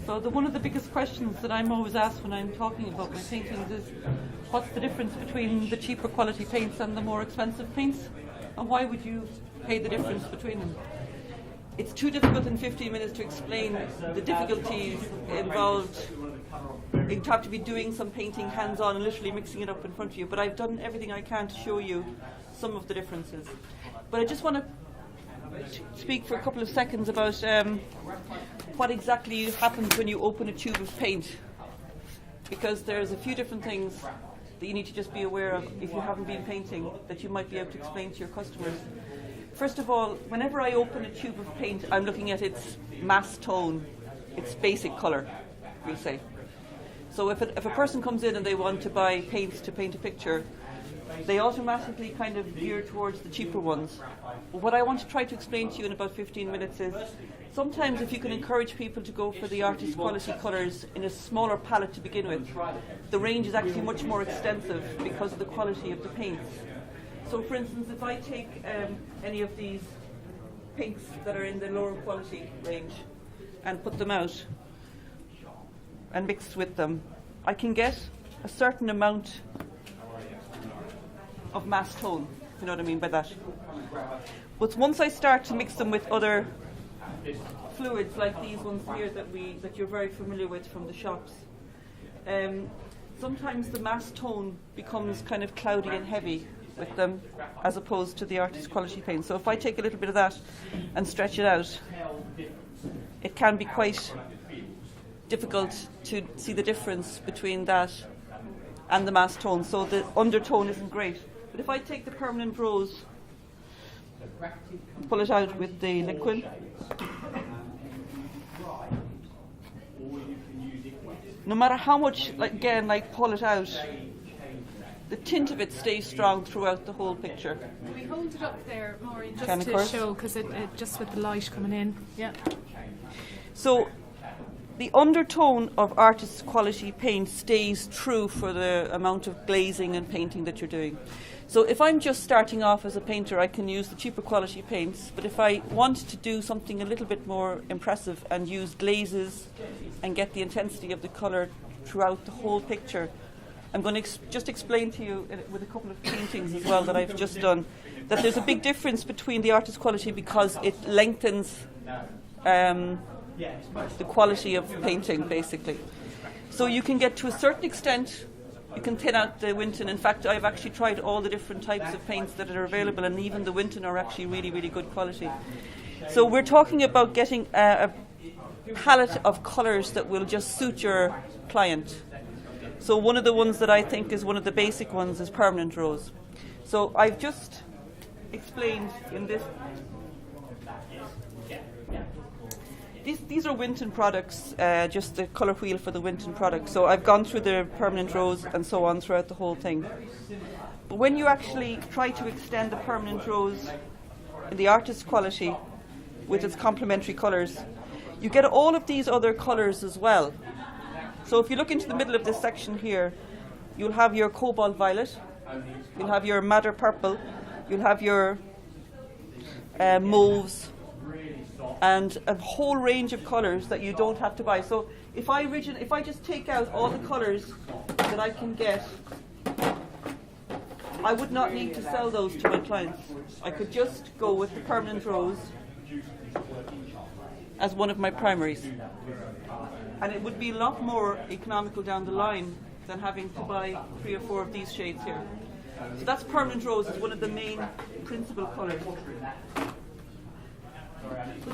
So one of the biggest questions that I'm always asked when I'm talking about my paintings is, what's the difference between the cheaper quality paints and the more expensive paints? And why would you pay the difference between them? It's too difficult in 15 minutes to explain the difficulties involved. You have to be doing some painting hands-on and literally mixing it up in front of you. But I've done everything I can to show you some of the differences. But I just want to speak for a couple of seconds about what exactly happens when you open a tube of paint, because there's a few different things that you need to just be aware of if you haven't been painting that you might be able to explain to your customers. First of all, whenever I open a tube of paint, I'm looking at its mass tone, its basic colour, we'll say. So if a person comes in and they want to buy paints to paint a picture, they automatically kind of veer towards the cheaper ones. But what I want to try to explain to you in about 15 minutes is, sometimes if you can encourage people to go for the artist quality colours in a smaller palette to begin with, the range is actually much more extensive because of the quality of the paints. So for instance, if I take any of these pinks that are in the lower quality range and put them out and mix with them, I can get a certain amount of mass tone, if you know what I mean by that. But once I start to mix them with other fluids like these ones here that you're very familiar with from the shops, sometimes the mass tone becomes kind of cloudy and heavy with them as opposed to the artist quality paint. So if I take a little bit of that and stretch it out, it can be quite difficult to see the difference between that and the mass tone, so the undertone isn't great. But if I take the permanent rose, pull it out with the liquid, no matter how much, pull it out, the tint of it stays strong throughout the whole picture. Can we hold it up there, Maureen, just to show, because it just with the light coming in. Yeah. So the undertone of artist's quality paint stays true for the amount of glazing and painting that you're doing. So if I'm just starting off as a painter, I can use the cheaper quality paints. But if I want to do something a little bit more impressive and use glazes and get the intensity of the colour throughout the whole picture, I'm going to just explain to you with a couple of paintings as well that I've just done, that there's a big difference between the artist quality because it lengthens the quality of painting, basically. So you can get to a certain extent, you can thin out the Winton. In fact, I've actually tried all the different types of paints that are available, and even the Winton are actually really, really good quality. So we're talking about getting a palette of colours that will just suit your client. So one of the ones that I think is one of the basic ones is permanent rose. So I've just explained in this. These are Winton products, just the colour wheel for the Winton products. So I've gone through the permanent rose and so on throughout the whole thing. But when you actually try to extend the permanent rose in the artist quality with its complementary colours, you get all of these other colours as well. So if you look into the middle of this section here, you'll have your cobalt violet, you'll have your madder purple, you'll have your mauves, and a whole range of colours that you don't have to buy. So if I just take out all the colours that I can get, I would not need to sell those to my clients. I could just go with the permanent rose as one of my primaries. And it would be a lot more economical down the line than having to buy 3 or 4 of these shades here. So that's permanent rose as one of the main principal colours. Was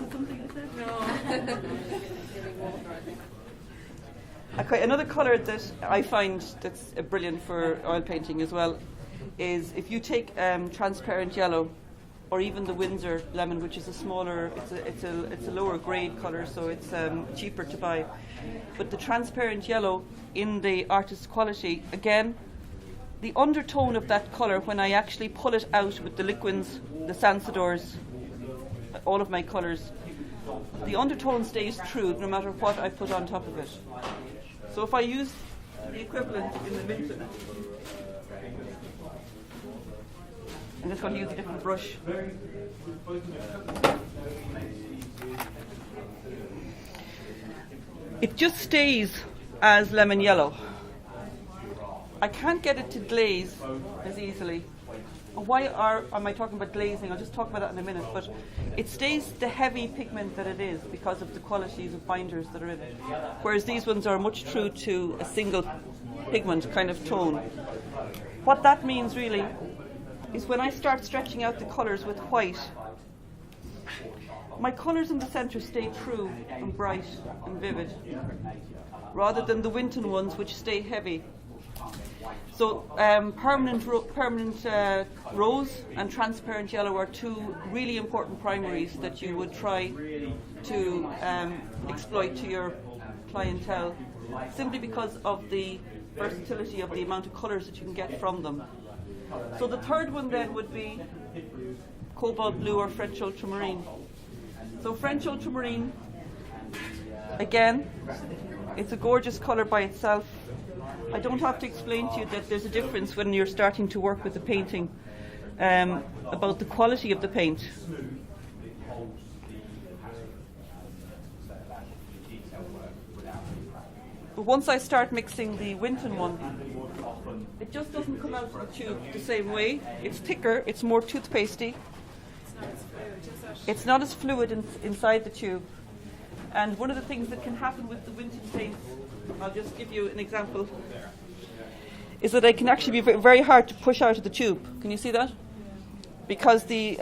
it something you said? No. Okay, another colour that I find that's brilliant for oil painting as well is if you take transparent yellow, or even the Windsor lemon, which is a smaller, it's a lower grade colour, so it's cheaper to buy. But the transparent yellow in the artist's quality, again, the undertone of that colour, when I actually pull it out with the liquids, the Sansadors, all of my colours, the undertone stays true no matter what I put on top of it. So if I use the equivalent in the Minton, I'm just going to use a different brush. it just stays as lemon yellow. I can't get it to glaze as easily. Why am I talking about glazing? I'll just talk about that in a minute. But it stays the heavy pigment that it is because of the qualities of binders that are in it. Whereas these ones are much true to a single pigment kind of tone. What that means really is when I start stretching out the colours with white, my colours in the centre stay true and bright and vivid, rather than the Winton ones which stay heavy. So permanent rose and transparent yellow are two really important primaries that you would try to exploit to your clientele, simply because of the versatility of the amount of colours that you can get from them. So the third one then would be cobalt blue or French ultramarine. So French ultramarine, again, it's a gorgeous colour by itself. I don't have to explain to you that there's a difference when you're starting to work with the painting about the quality of the paint. But once I start mixing the Winton one, it just doesn't come out of the tube the same way. It's thicker, it's more toothpastey. It's not as fluid inside the tube. And one of the things that can happen with the Winton paints, I'll just give you an example, is that they can actually be very hard to push out of the tube. Can you see that? Because the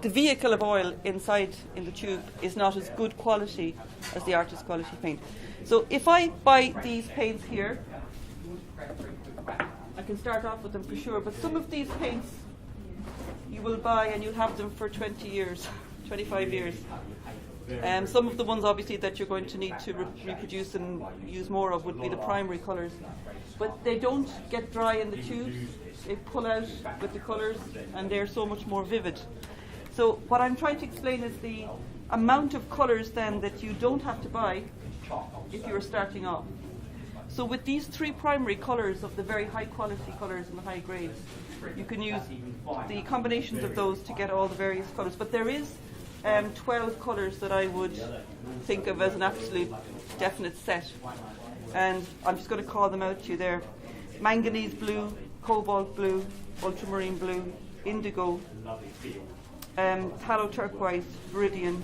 vehicle of oil inside in the tube is not as good quality as the artist quality paint. So if I buy these paints here, I can start off with them for sure, but some of these paints you will buy and you'll have them for 20 years, 25 years. Some of the ones obviously that you're going to need to reproduce and use more of would be the primary colours. But they don't get dry in the tubes, they pull out with the colours and they're so much more vivid. So what I'm trying to explain is the amount of colours then that you don't have to buy if you're starting off. So with these three primary colours of the very high quality colours and the high grades, you can use the combinations of those to get all the various colours. But there is 12 colours that I would think of as an absolute definite set. And I'm just going to call them out to you there. Manganese blue, cobalt blue, ultramarine blue, indigo, tallow turquoise, viridian.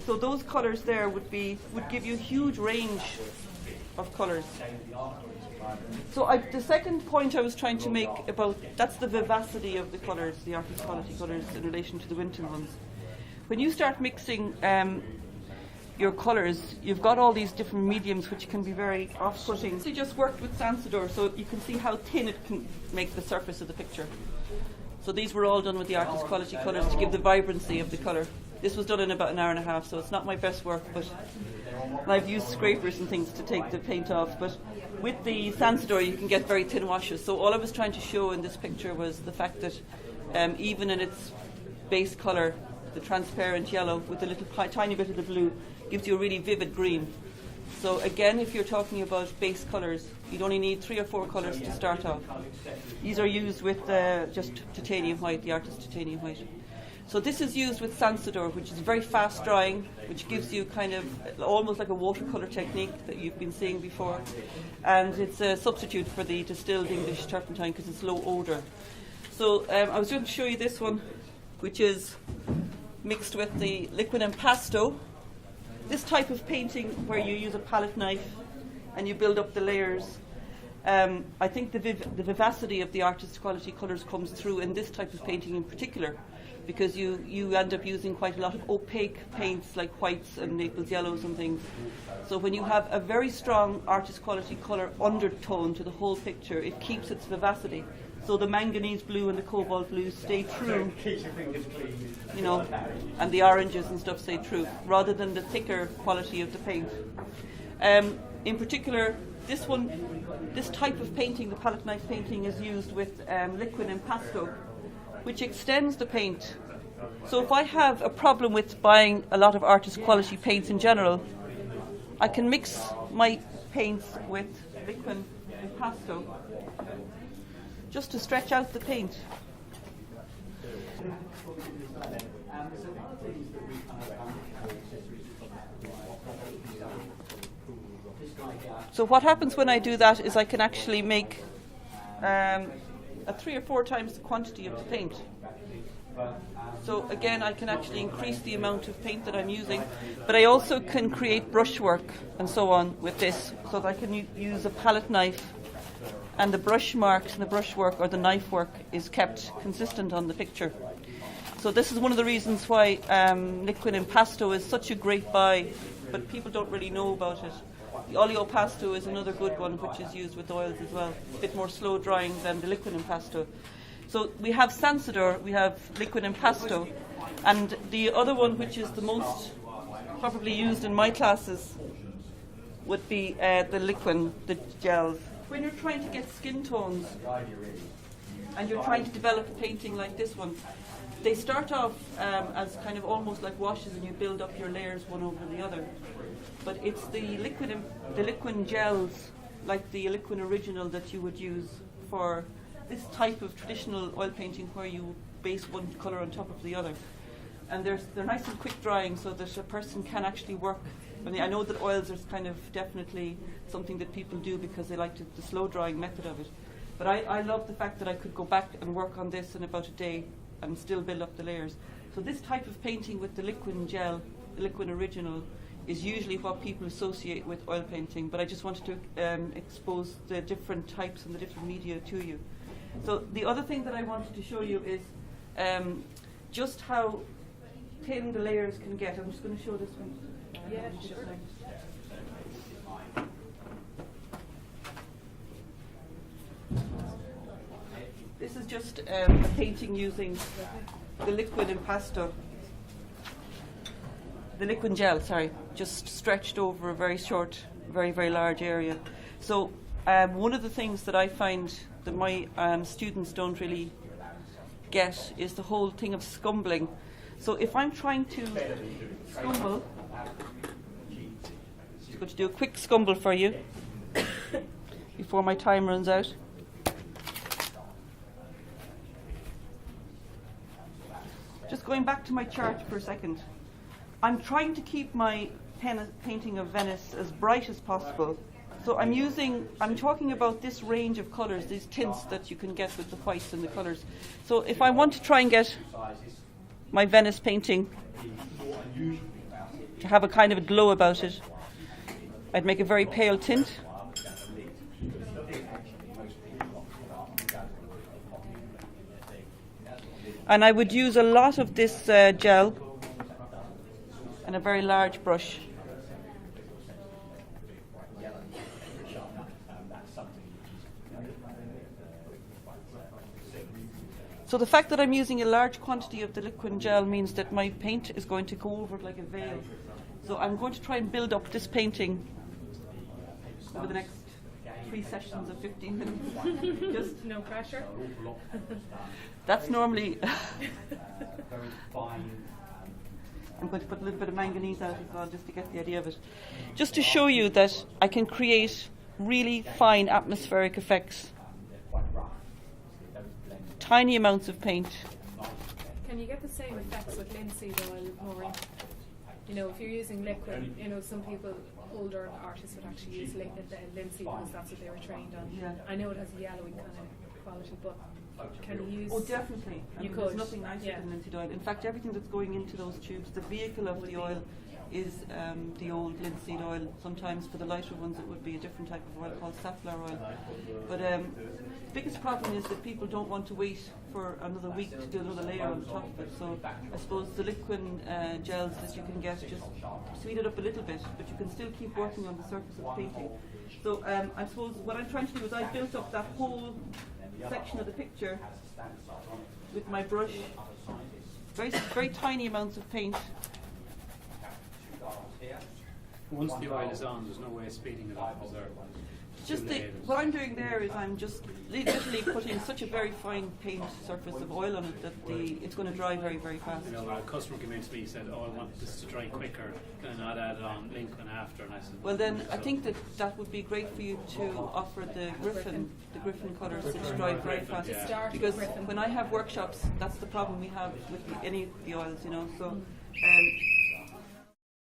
So those colours there would give you a huge range of colours. So the second point I was trying to make about, that's the vivacity of the colours, the artist quality colours in relation to the Winton ones. When you start mixing your colours, you've got all these different mediums which can be very off-putting. So you just worked with Sansador, so you can see how thin it can make the surface of the picture. So these were all done with the artist quality colours to give the vibrancy of the colour. This was done in about an hour and a half, so it's not my best work, but I've used scrapers and things to take the paint off. But with the Sansador, you can get very thin washes. So all I was trying to show in this picture was the fact that even in its base colour, the transparent yellow with a little tiny bit of the blue gives you a really vivid green. So again, if you're talking about base colours, you'd only need 3 or 4 colours to start off. These are used with just titanium white, the artist titanium white. So this is used with Sansador, which is very fast drying, which gives you kind of almost like a watercolour technique that you've been seeing before. And it's a substitute for the distilled English turpentine because it's low odour. So I was going to show you this one, which is mixed with the liquid impasto. This type of painting where you use a palette knife and you build up the layers, I think the vivacity of the artist's quality colours comes through in this type of painting in particular, because you end up using quite a lot of opaque paints like whites and Naples yellows and things. So when you have a very strong artist quality colour undertone to the whole picture, it keeps its vivacity. So the manganese blue and the cobalt blue stay true, you know, and the oranges and stuff stay true, rather than the thicker quality of the paint. In particular, this type of painting, the palette knife painting, is used with liquid impasto, which extends the paint. So if I have a problem with buying a lot of artist quality paints in general, I can mix my paints with liquid impasto just to stretch out the paint. So what happens when I do that is I can actually make a 3 or 4 times the quantity of the paint. So again, I can actually increase the amount of paint that I'm using, but I also can create brushwork and so on with this, so that I can use a palette knife, and the brush marks and the brushwork or the knife work is kept consistent on the picture. So this is one of the reasons why liquid impasto is such a great buy, but people don't really know about it. The oleopasto is another good one, which is used with oils as well. It's a bit more slow drying than the liquid impasto. So we have Sansador, we have liquid impasto, and the other one, which is the most probably used in my classes, would be the liquid, the gels. When you're trying to get skin tones and you're trying to develop a painting like this one, they start off as kind of almost like washes, and you build up your layers one over the other. But it's the liquid gels, like the liquid original, that you would use for this type of traditional oil painting, where you base one colour on top of the other. And they're nice and quick drying, so that a person can actually work. I know that oils are kind of definitely something that people do because they like the slow drying method of it. But I love the fact that I could go back and work on this in about a day and still build up the layers. So this type of painting with the liquid gel, the liquid original, is usually what people associate with oil painting. But I just wanted to expose the different types and the different media to you. So the other thing that I wanted to show you is just how thin the layers can get. I'm just going to show this one. Yeah, sure. This is just a painting using the liquid impasto. The liquid gel, sorry, just stretched over a very short, very, very large area. So one of the things that I find that my students don't really get is the whole thing of scumbling. So if I'm trying to scumble, I'm just going to do a quick scumble for you before my time runs out. Just going back to my chart for a second. I'm trying to keep my painting of Venice as bright as possible. So I'm talking about this range of colours, these tints that you can get with the whites and the colours. So if I want to try and get my Venice painting to have a kind of a glow about it, I'd make a very pale tint. And I would use a lot of this gel and a very large brush. So the fact that I'm using a large quantity of the liquid gel means that my paint is going to go over it like a veil. So I'm going to try and build up this painting over the next 3 sessions of 15 minutes. Just no pressure. That's normally. I'm going to put a little bit of manganese out as well, just to get the idea of it. Just to show you that I can create really fine atmospheric effects. Tiny amounts of paint. Can you get the same effects with linseed oil, Maureen? You know, if you're using liquid, you know, some people, older artists would actually use linseed because that's what they were trained on. Yeah. I know it has a yellowy kind of quality, but can you use... Oh, definitely. There's nothing nicer than linseed oil. In fact, everything that's going into those tubes, the vehicle of the oil is the old linseed oil. Sometimes for the lighter ones it would be a different type of oil called safflower oil. But the biggest problem is that people don't want to wait for another week to do another layer on top of it. So I suppose the liquid gels that you can get just sweet it up a little bit, but you can still keep working on the surface of the painting. So I suppose what I'm trying to do is I built up that whole section of the picture with my brush, very, very tiny amounts of paint. Once the oil is on, there's no way of speeding it up, is there? Just what I'm doing there is I'm just literally putting such a very fine paint surface of oil on it that it's going to dry very, very fast. You know, when a customer came in to me and said, "Oh, I want this to dry quicker," and I'd add it on liquid after, and I said, well, then I think that would be great for you to offer the Griffin colours which dry very fast. Yeah. Because when I have workshops, that's the problem we have with any of the oils, you know. So